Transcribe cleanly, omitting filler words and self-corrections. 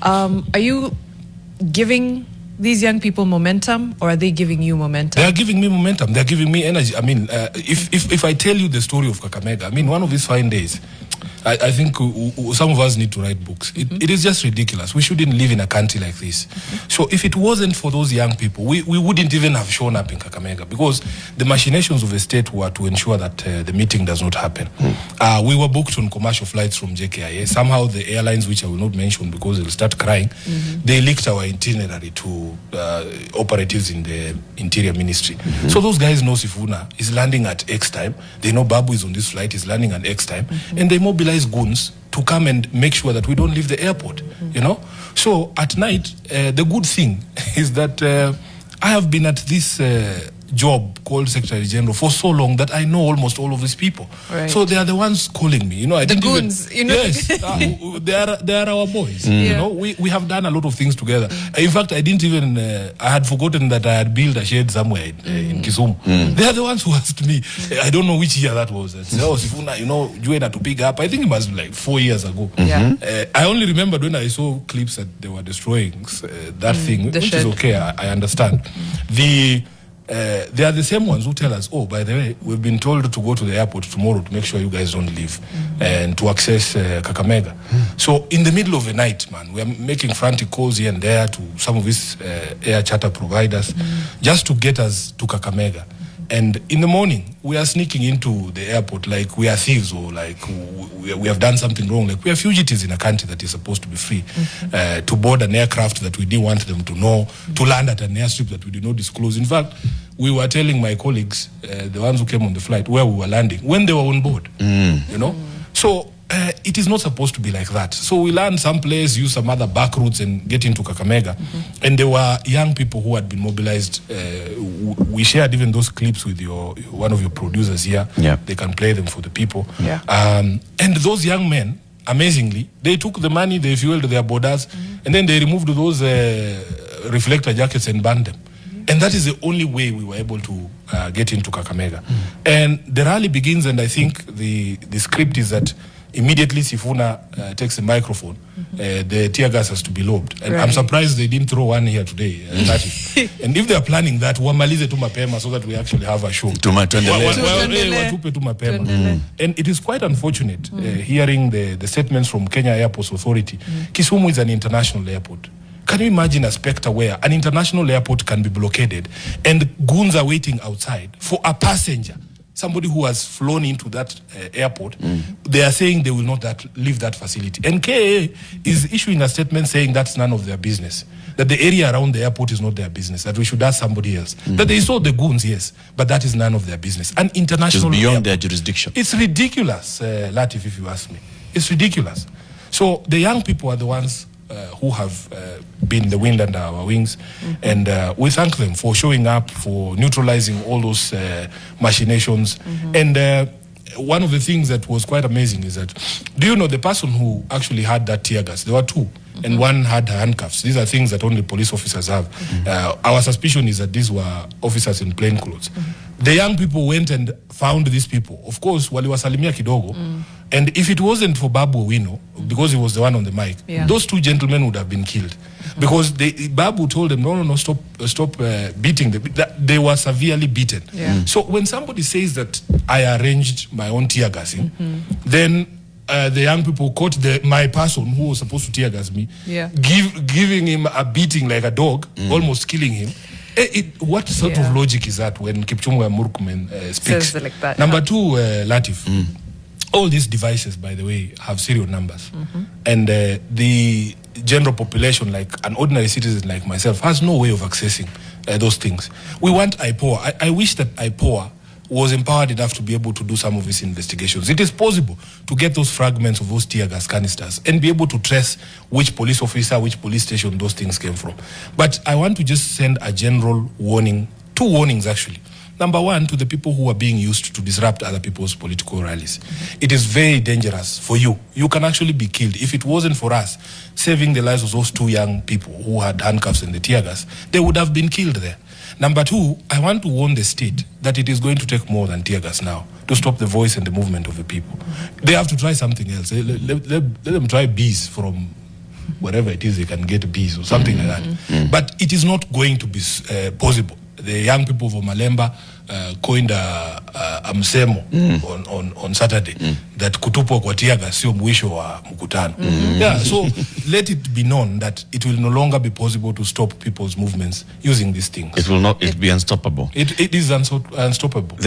Are you giving these young people momentum, or are they giving you momentum? They are giving me momentum. They are giving me energy. I mean, if I tell you the story of Kakamega, I mean, one of these fine days, I think some of us need to write books. It is just ridiculous. We shouldn't live in a country like this. So if it wasn't for those young people, we wouldn't even have shown up in Kakamega, because the machinations of the state were to ensure that the meeting does not happen. We were booked on commercial flights from JKIA. Somehow the airlines, which I will not mention because they'll start crying, they leaked our itinerary to operatives in the Interior Ministry. So those guys know Sifuna is landing at X time. They know Babu is on this flight, is landing at X time. And they mobilize goons to come and make sure that we don't leave the airport, you know. So at night, the good thing is that I have been at this job called Secretary General for so long that I know almost all of these people. Right. So they are the ones calling me. You know, I didn't goons, even, yes, they are our boys. You know, we have done a lot of things together. In fact, I didn't even I had forgotten that I had built a shed somewhere in Kisumu. They are the ones who asked me. I don't know which year that was. Said, oh, Sifuna, you know, Juena to pick up. I think it must be like 4 years ago. I only remembered when I saw clips that they were destroying that thing, which shed is okay. I understand. They are the same ones who tell us, oh, by the way, we've been told to go to the airport tomorrow to make sure you guys don't leave and to access Kakamega. So in the middle of the night, man, we are making frantic calls here and there to some of these air charter providers just to get us to Kakamega. And in the morning, we are sneaking into the airport like we are thieves, or like we have done something wrong. Like we are fugitives in a country that is supposed to be free. To board an aircraft that we didn't want them to know, to land at an airstrip that we did not disclose. In fact, we were telling my colleagues, the ones who came on the flight, where we were landing when they were on board. You know, so it is not supposed to be like that. So we land someplace, use some other back routes, and get into Kakamega. And there were young people who had been mobilized. We shared even those clips with one of your producers here. They can play them for the people. And those young men, amazingly, they took the money, they fueled their borders, and then they removed those reflector jackets and banned them. And that is the only way we were able to get into Kakamega. And the rally begins, and I think the script is that immediately Sifuna takes the microphone, the tear gas has to be lobbed. And I'm surprised they didn't throw one here today. And if they are planning that, wamalize tu mapema so that we actually have a show. And it is quite unfortunate hearing the statements from Kenya Airports Authority. Kisumu is an international airport. Can you imagine a specter where an international airport can be blockaded and goons are waiting outside for a passenger, somebody who has flown into that airport? They are saying they will not leave that facility. And KAA is issuing a statement saying that's none of their business, that the area around the airport is not their business, that we should ask somebody else. That they saw the goons, yes, but that is none of their business. An international it's beyond airport, their jurisdiction. It's ridiculous, Latif, if you ask me. It's ridiculous. So the young people are the ones who have been the wind under our wings, and we thank them for showing up, for neutralizing all those machinations. And one of the things that was quite amazing is that, do you know the person who actually had that tear gas? There were two, and one had handcuffs. These are things that only police officers have. Our suspicion is that these were officers in plain clothes. The young people went and found these people. Of course, waliwasalimia kidogo. And if it wasn't for Babu Owino, because he was the one on the mic, those two gentlemen would have been killed. Because Babu told them, no, stop beating them. They were severely beaten. So when somebody says that I arranged my own tear gassing, then the young people caught my person who was supposed to tear gas me, giving him a beating like a dog, almost killing him. What sort of logic is that when Kipchumba Murkomen speaks? Like that, Number two, Latif, all these devices, by the way, have serial numbers. And the general population, like an ordinary citizen like myself, has no way of accessing those things. We want IPOA. I wish that IPOA was empowered enough to be able to do some of these investigations. It is possible to get those fragments of those tear gas canisters and be able to trace which police officer, which police station those things came from. But I want to just send a general warning, two warnings actually. Number one, to the people who are being used to disrupt other people's political rallies. It is very dangerous for you. You can actually be killed. If it wasn't for us saving the lives of those two young people who had handcuffs and the tear gas, they would have been killed there. Number two, I want to warn the state that it is going to take more than tear gas now to stop the voice and the movement of the people. They have to try something else. Let them try bees from wherever it is they can get peace or something like that. But it is not going to be possible. The young people of Malemba coined a msemo on Saturday that kutupwa kwa tiaga sio mwisho wa mkutano. Yeah, so let it be known that it will no longer be possible to stop people's movements using these things. It will not. It be unstoppable. It is unstoppable.